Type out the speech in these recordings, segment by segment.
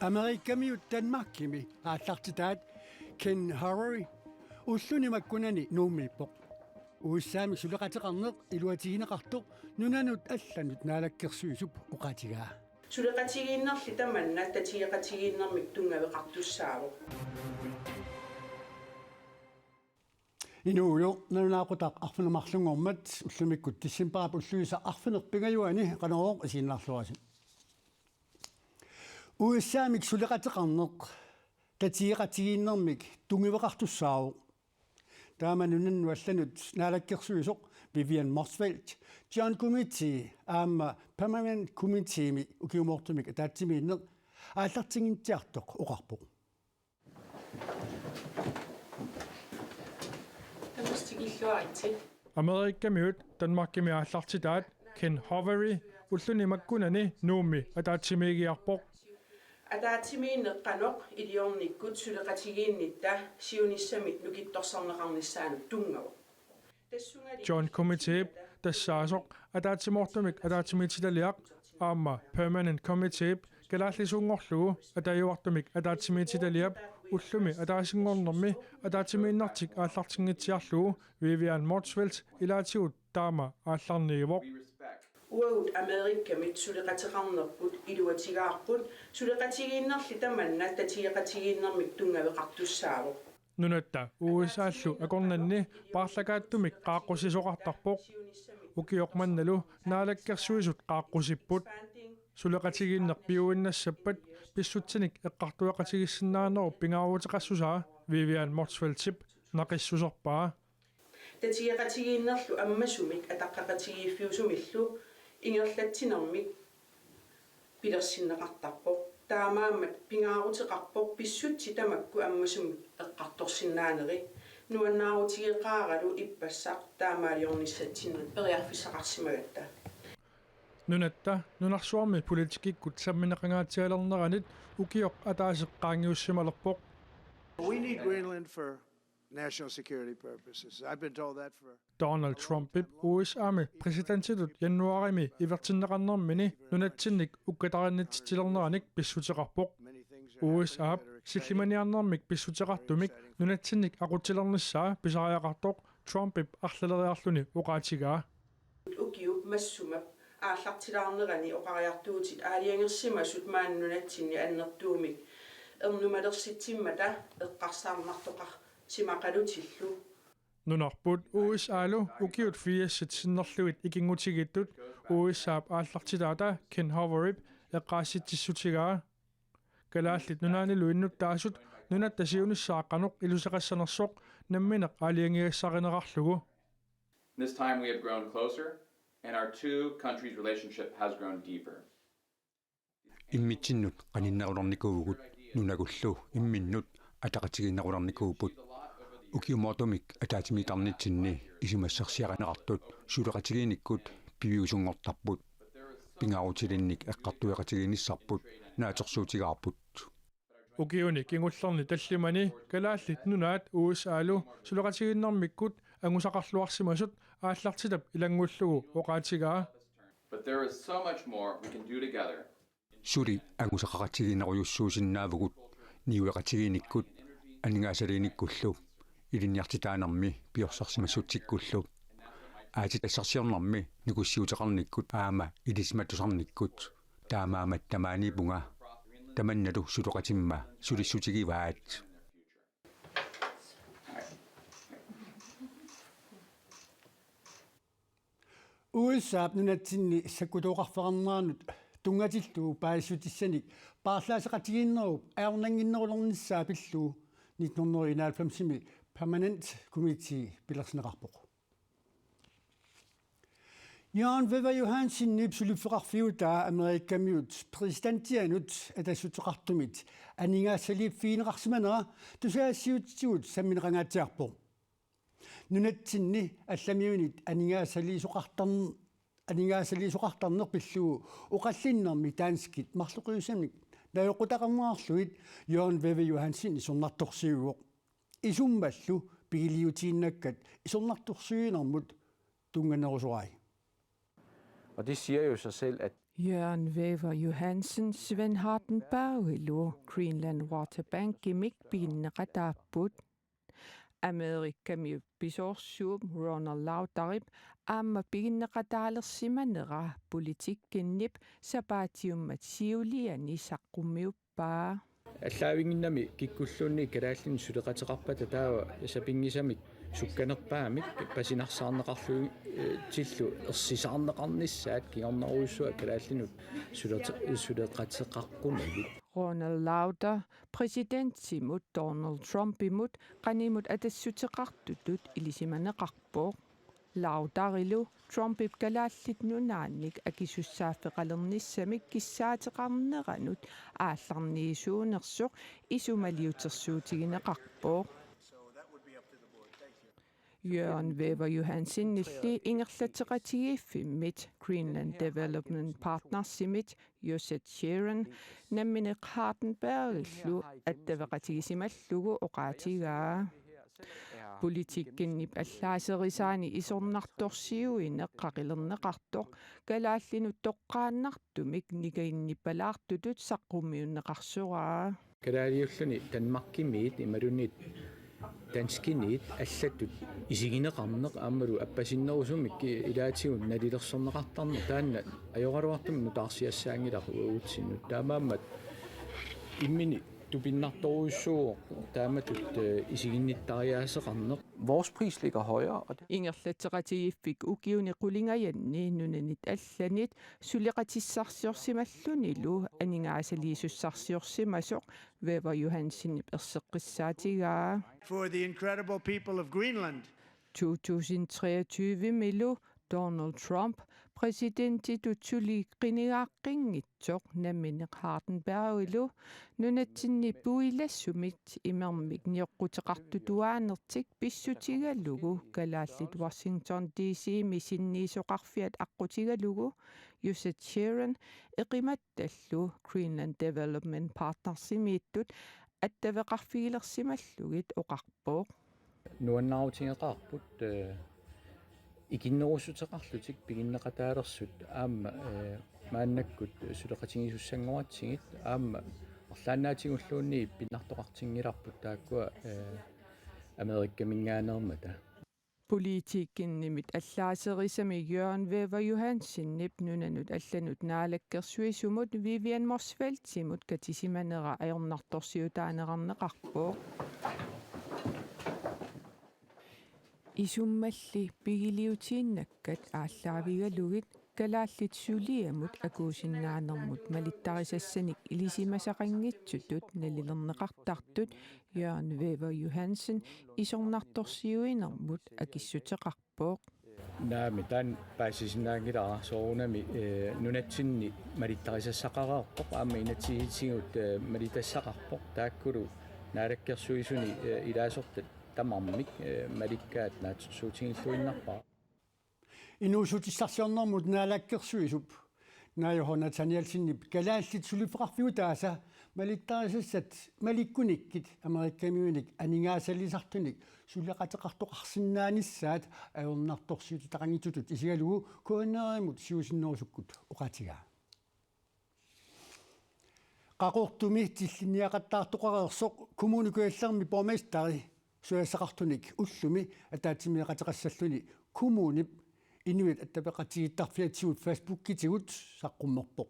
Amerikkamiut Danmarkimi ааллартитаат Ken Horry уллунимаккунани нууммиппоq уиссаами сулеқатеқарнеқ илуатигинеқартоқ нунанут алланут наалаккерсуисуп уқатигаа сулеқатигииннерли таманна татиеқатигииннэрмик тунгавеқартуссаавоq инуулу нунаақутақ арфинамарлунгормат уллумиккут тиссимпаап уллуиса арфинерпигаюани қанерооқ асииннаарлуаси уиссаамик сулеқатеқарнеқ татиеқатигииннэрмик тунгавеқартуссаавоq таамануннан алланут наалаккерсуисоқ Vivian Morsfeldt John Committee permanent committee ми укиумортумик таатсимииннер ааллартингинтиартоқ оқарпоқ Amerikkamiut Danmarkimi ааллартитаат Ken Horry уллунимаккунани нуумми атаатсимигиарпоқ атаатсимииннеққаноқ илиорниккут сулеқатигииннитта сиуниссамит нукитторсарнеқарниссаанут тунгава John Committee тассаасоқ атаатсимортумик атаатсимитилалиақ аама permanent committee галааллисунгорлугу атаюартумик атаатсимитилалиап уллуми атаасингорнэрми атаатсимииннартик ааллартингитсиарлугу Vivian Morsfeldt илаатигут таама аалларнигивоқ уагут Америккамит сулеқатеқарнерпут илуатигаарпут сулеқатигииннерли таманна татиеқатигииннэрмик тунгавеқартуссаавоқ нунатта уисааллу акорнанни паарлакааттумик qaaqqusisoqartarpoq ukiormannalu naalakkersuisut qaaqqusipput сулеқатигииннер пиуиннассаппат писсутсиник эққартуақатигиссиннаанеру пингааруутеқассусаа Vivian Morsfeldt нақиссусерпаа татиеқатигииннерлу аммасумик атаққақатигииффиусумиллу ингерлатсинермик пилерсиннеқартарпоқ таамаамат пингаарутеқарпоқ писсутси тамакку аммасумик эққарторсиннаанери нуаннаарутигеқаралу иппассақ таамаалиорниссатсиннут периарфиссақарсимагатта нунатта нунарсуарми политикиккут самминеқангаатсиалернеранит укиоқ атаасеққаангиуссималерпоқ We need Greenland for national security purposes. I've been told that for Donald Trump USAми президентитут яннуарими ивертиннеқарнэрмини нунатсинник уккатариннитсилернераник писсутеқарпоқ USA силлиманиарнэрмик писсутеқартумик нунатсинник aqutilерниссаа писариақартоқ Trump арлалериарлуни уқаатигаа укиуп массумап ааллартилаарнерани оқариартуутит аалиангерсимасут мааннунатсинни аннертуумик эрнумалерситсиммата эққарсаарнартоқар симақалутиллу нунарпут USAлу укиут фиасситсиннерлуит икингутигиттут USAап ааллартилаата Ken Horry эққаасситсиссутигаа галааллит нунаанилу иннуттаасут нунаттасиунissaаққанеқ илусеқассанерсоқ намминеқ аалиангиассаринерарлугу This time we have grown closer and our two countries' relationship has grown deeper. Иммитсиннут qaninnarulornikuugut nunagullu imminnut ataqatiginnarulornikuuput ukiumotumik ataatimitarnitsinni isimassarsiaqaneqartut suleqatigiinikkut piviusungortarput pingaarutilinnik eqqartueqatigiinissarput naatersuutigaarput ukiuni kingullerni tallimani kalaallit nunaat USAlu suleqatigiinnermikkut angusaqarluarsimasut aallartilap ilangullugu oqaatigaa But there is so much more we can do together. Suri angusaqaqatigiinaruyussuusinnaavugut niueqatigiinikkut aningaasaliinikkullu ilinniartitaanermi piorsarsимассутсиккуллу аатитассарсиорнэрми никуссиутеқарниккут аама илисиматусарниккут таамаамат тамааниипунга таманналу сулеқатимма сулиссутигиваат уиссаап нунатсинни саккутооқарфеқарнеранут тунгатиллуу паассутиссаник паарлаасеқатигииннеруп аернангиннерулерниссаа пиллуу 1999-ми permanent committee пилерсинеқарпоқ Jan Viva Johansen nipsulufferarfiutaa Amerikkamiut præsidentianut atassutеқартумит анингаасалиипфиинеқарсиманера тусаассиутсигут самминеқангаатсиарпоқ нунатсинни алламиунит анингаасалиисоқартарнер пиллуу оқаллиннэрми таанскит марлуқиусамник наёқутақарнеарлуит Jan Viva Johansen исорнарторсиуоқ исуммаллу пигилиутииннаккат исорнарторсуинэрмут тунганерусуай. Og det siger jo sig selv, at Jørgen Wever Johansen, Sven Hardenberg, Ilo, Greenland Water Bank, Gimmick, Binnaqataaput, Amerikka Bisorsuum, Ronald Laudarip, Amma Binnaqataalersimanera, Politikkinnip, Sabatiummat Siuliani, Saqqumiuppaa. Аллаавингиннами киккуллуунни калааллин сулеқатеқарпата таава сапингисамик сукканерпаамик пасинарсаарнеқарлуги тиллу ерсисаарнеқарниссаат кигорнаруйссуа калааллинут сулеқатеқарқунагит Ronald Lauder, præsident imod Donald Trump imod, qanimut atassutеқартутут илисиманеқарпоо. Laudarilo, Trump ipkalaallit nunaannik akisussaaffeqalernissamik kissaateqarneranut aallarniisuunersuq isumaliutersuutigineqarpoo. Jørgen Wever Johansen nilli ingerlateqatigiiffimmit Greenland Development Partnersimit Joseph Sharon nammineq Hardenbergillu attavaqatigisimаллугу oqaatigaa. Politikkinnip allaaserissaani isornartorsiuineq qaqilerneqartoq kalaallinu toqqaannartumik nikainnippalaartutut saqqummiunneqarsuraa. калаалиуллуни танмаркимиит ималунниит танскиниит аллаттут исигинеқарнеқ аамалу аппасиннерусумик илаатигун налилерсорнеқартарне таанна ajorалуартум нутаарсиассаангилару уутсиннут таамааммат иммини тупиннарторуйссуу тааматут исигинниттариаасеқарнеқ. Vores pris ligger højere og Ingerlateqatigiiffik ukiuni qulingayanni nunanit allanit suleqatissarsiorsimallunilu aningaasaliisussarsiorsimasoq Wever Johansen erseqqissaatigaa. For the incredible people of Greenland. 2023 milu Donald Trump præsidentitutuli qinigaaqqinnitsoq nammineq Hardenbergilu nunatsinni puilassumit imermik nioqqutеқартутуааnertik pissutigalugu kalaallit Washington DC misinniisoqarfiat aqqutigalugu Joseph Sharon eqimattallu Greenland Development Partnersimiittut attavеқарфигилерсималлугит oqarpoo. нуаннаарутингеқарпут икиннерусутеқарлутик пигиннеқатаалерсут аама мааннаккут сулеқатингисуссангуатсигит аама орлаанаатигуллуунни пиннартоқартингиларпут тааккуа Америкка мингаанермата Politikkinnimit allaaserisami Jørgen Wever Johansinnip nunanut allanut naalakkersuisumut Vivian Morsfeldtimut katisimanera ajornartorsiutaanerarneqarpoo. Isummalli pigiliutiinnakkat ааllaavigalugit kalaallit suliamut akuusinnaanermut malittarisassanik ilisimasaqanngitsutut nalilerneqartartut Jørgen Wever Johansen isornartorsiuinermut akissuteqarpoo. наами таан паасисинаангилара соорунами нунатсинни малиттарисассақарааққоқ аама инатсигитсигут малитассақарпоқ тааккулу наалаккерсуисуни илаасортат тамармик маликкаат наатсуутингиллуиннарпаа инуусутиссарсиорнэрмут наалаккерсуисуп наайохонатаниалсиннип калааллит сулифеқарфигу тааса малиттарисассат маликкуниккит америккамиуник анингаасалисартуник сулеқатеқартоқарсиннааниссаат аернарторсиутитақангитутут исигалугу куаннеримут сиусиннерусуккут оқатигаа qaqortumi tilliniaqattaartoqareersoq kommunikuallermi bormestari suassaqartunik ullumi ataatimiaqatеқассаллуни kommunip inuit attapеqatigittарфиатсигут Facebook-китигут саққуммерпоқ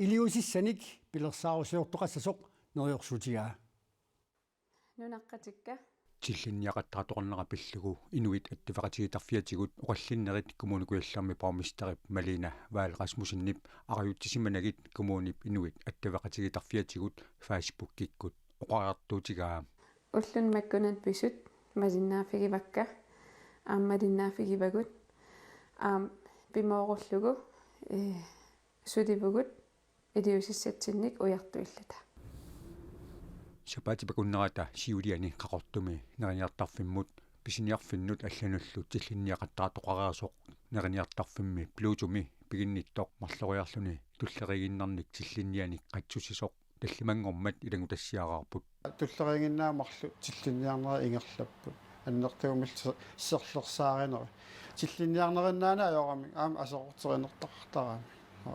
илиусиссаник пилерсаарусиортоқассасоқ нериорсутигаа нунаққатикка тиллинниақаттаратоқарнера пиллугу инуит аттуфеқатигитарфиатигут оқаллиннерит коммуникуаллерми паумистарип малина ваал расмусиннип ариутсисиманагит коммунип инуит аттуфеқатигитарфиатигут Facebook-киккут оқаартуутигаа уллун маккунат писут масиннаафигивакка ааммалиннаафигивагут пимооруллугу судивугут илиусиссатсинник уяртуиллата сапати пакуннерата сиулиани qaqortumi neriartarfimmut pisiniarfinnut аллануллу тиллинниақаттаратоқараасоқ neriartarfimmi плуутуми пигинниттоқ марлориарлуни туллеригиннарник тиллинниани қатсусисоқ таллимангормат илагу тассиараарпут туллеригиннаамарлу тиллинниарнера ингерлаппут аннертуумил серлерсааринери тиллинниарнериннаана аёрами аама асоқортеринертартарами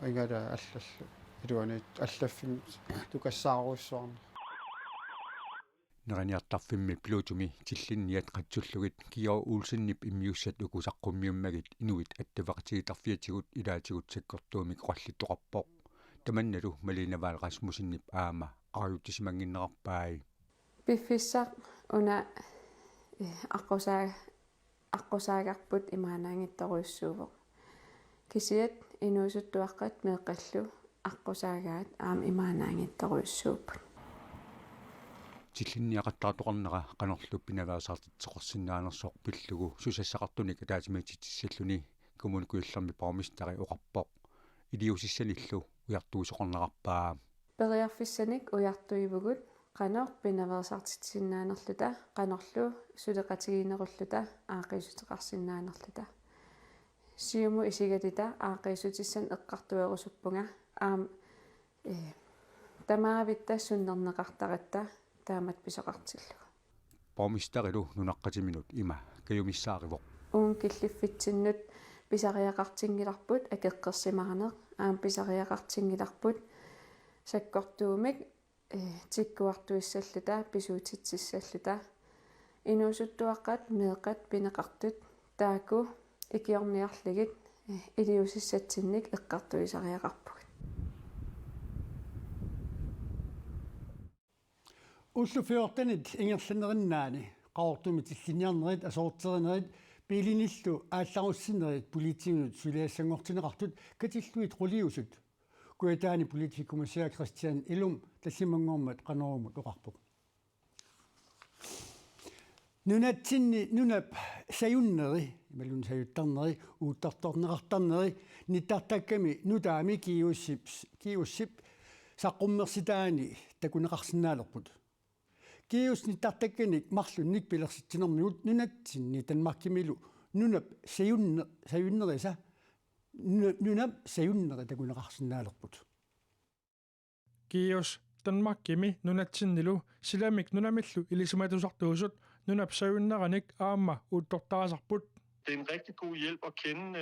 ингала аллаллу илуани аллаффим тукассааруссуарна нерaniartarfimmi плутуми тиллинниат қатсуллугит кио уулсиннип иммиуссат укусаққуммиуммагит инуит аттавақатигитарфиатигут илаатигут саккортуумик qollittoqarpoq таманналу малинаваал расмусиннип аама ариутисимангиннеқарпаи пиффиссақ уна аққусаагарпут имаанаангитторуйссуувоқ кисиат инуусуттуаққат меэққаллу аққусаагаат аама имаанаангитторуйссууппут тиллинниақаттаартоқарнера қанерлу пинаваасаартитсоқорсиннаанерсоқ пиллугу сусассақартуник атаатиматитсаллуни коммуникуиллерми пармистари оқарпоқ илиусиссаниллу уяртуусоқарнеқарпаа периарфиссаник уяртуивгут qanor pinaversaartitsinnaanерluta qanorlu suleqatigинеруллута аақисутеқарсиннаанерлута сиуму исигатита аақисутиссан эққартуерусуппунга аам тамаавитта суннернеқартаратта таамат писоқартиллуга пармистарилу нунаққатиминут има каюмиссааривоқ уун киллиффитсиннут писариақартингиларпут акеққерсимаранеқ аам писариақартингиларпут саккортуумик тиккуартуиссаллута писуутитсиссаллута инуусуттуаққат меэққат пинеқартут тааку икиорниарлигит илиусиссатсинник эққартуисариақарпугит уллуфиортанит ингерланериннаани qaortumi tilliniarnerit asoorterinnerit piilinillu aallarussinnerit politiinut suliassangortineqartut katilluit quliusut kuitaani politikumasia Christian Ilum tallimangormat qanorumut oqarpuk nunatsinni nunap sayunneri imalun sayuttarneri uuttartorneqartarneri nittartakkami nutaami kiussip saqqummersitaani takuneqarsinnaalerput kius nittartakkanik marlunnik pilersittinermigut nunatsinni tanmarkimilu nunap sayunnerisa nunap sayunneri takuneqarsinnaalerput kius tanmarkimi nunatsinnilu silamik nunamillu ilisumatuusartuusut nunap sayunneranik aamma uuttortarasarput. Det er en rigtig god hjælp at kende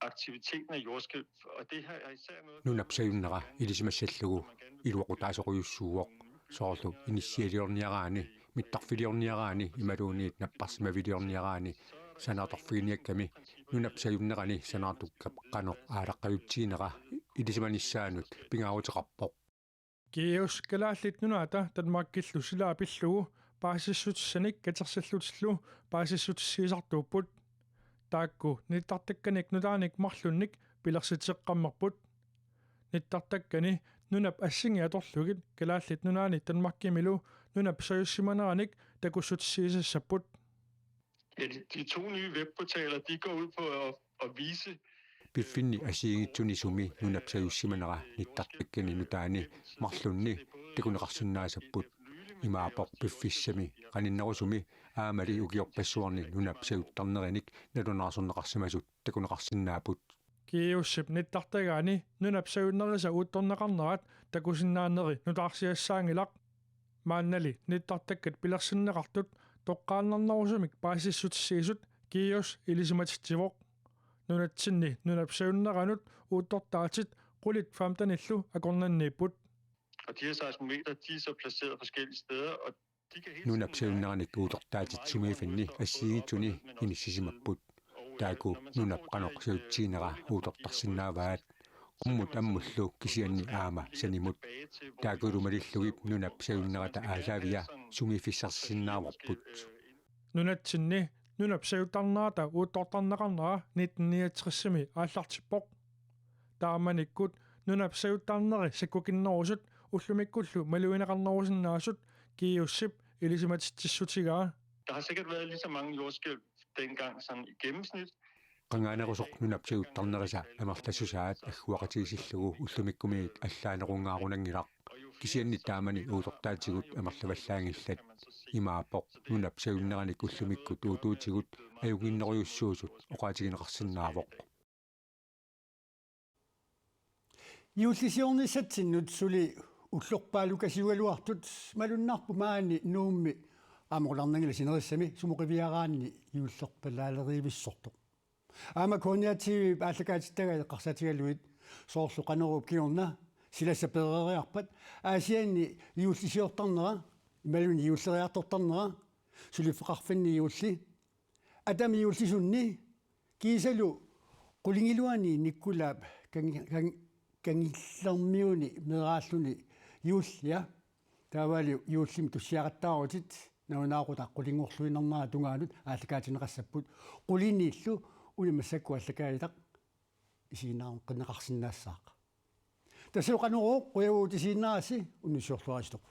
aktiviteten af jordskælv, og det har især noget... Nunap sayunnera ilisimassallugu iluaqutaasoquyussuuvoq soorlu initialiorniaraani mittarfiliorniaraani imaluuniit napparsimaviliorniaraani sanaatorfiginiakkami nunap sayunnerani sanaartukkap qanoq aalaqqajuttiinera ilisimanissaanut pingaaruteqarpoq kius kalaallit nunaata tanmarkillu silaapillugu paasissutsanik katersallutillu paasissutissiisartuupput taakku nittartakkanik nutaanik marlunnik pilersiteqqammerput nittartakkani nunap assingiatorlugit kalaallit nunaani tanmarkimilu nunap sayussimananik takussutissiisassaput. Ja, de to nye webportaler, de går ud på at vise Piffinni asiingitsuni sumi nunap sayussimanaqa nittartakkani nutaani marlunni takuneqarsinnaasapput imaapoq piffissami qaninnerusumi aamali ukiorpassuarni nunap sayuttarnerinik nalunaarsorneqarsimasut takuneqarsinnaaput kiussip nittartagaani nunap sayunnerisa uuttorneqarnerat takusinnaanneri nutaarsiassaangilaq maannali nittartakkat pilersinneqartut toqqaannernerusumik paasissutissiisut kius ilisumatitsivoq nunatsinni nunap sayunneranut uuttortaatit qulit famtanillu akornanniipput. Og de her seismometer, de er så placeret forskellige steder, og de kan hele nunap sayunneranik uuttortaatit sumiifanni assiigitsuni inissisimapпут taaku nunap qanoq sayutsiinera uutortarsinnaavaat qummut ammullu kisianni aama sanimut taakulumalillugip nunap sayunnerata aasaavia sumifissarsinnaavorput nunatsinni nunap sayuttarnerata uuttortarneqarnera 1969 aallartippoq taamanikkut nunap sayuttarneri sakkukinnerusut ullumikkullu maluineqarnerusinnaasut kiussip ilisimatitsissutigaa. Der har sikkert været lige så mange jordskælv dengang sådan i gennemsnit. qangaanerusoq nunap sayuttarnerisa amartassusaat agguaqatigisillugu ullumikkumiit allaanerungaarunangilaq kisianni taamani uutortaatigut amarlavallaangillat imaapoq nunap sayunneranik ullumikkut uutuutigut ajuginneruyussuusut oqaatigineqarsinnaavoq Iullisiornissatsinnut suli ullorpaalukasiualuartut malunnarpu maani nuummi aamorlarnangila sinerissami sumuqiviaraanni iullorpalaaleriivissortoq aama kooniativi aallakaatittaga eqqarsatigaluit soorluqanerup kiorna silassapereeriarpat aasianni iullisiortarnera imaluni iulleriartortarnera sulifeqarfanni iulli atami iullisunni kiisalu qulingiluani nikkulaap kangillermiuni meraalluni iullia taavali iullim tussiaqattaarutit naunaaquta qulinguorluinernaa tungaalut ааллакаатинеқассаппут quliniillu ulimassakku allakaalitaq isiinaarun qinneqarsinnaassaaqa tassuqanuruuq quyavuutisiinnaasi unnissuorluaristaq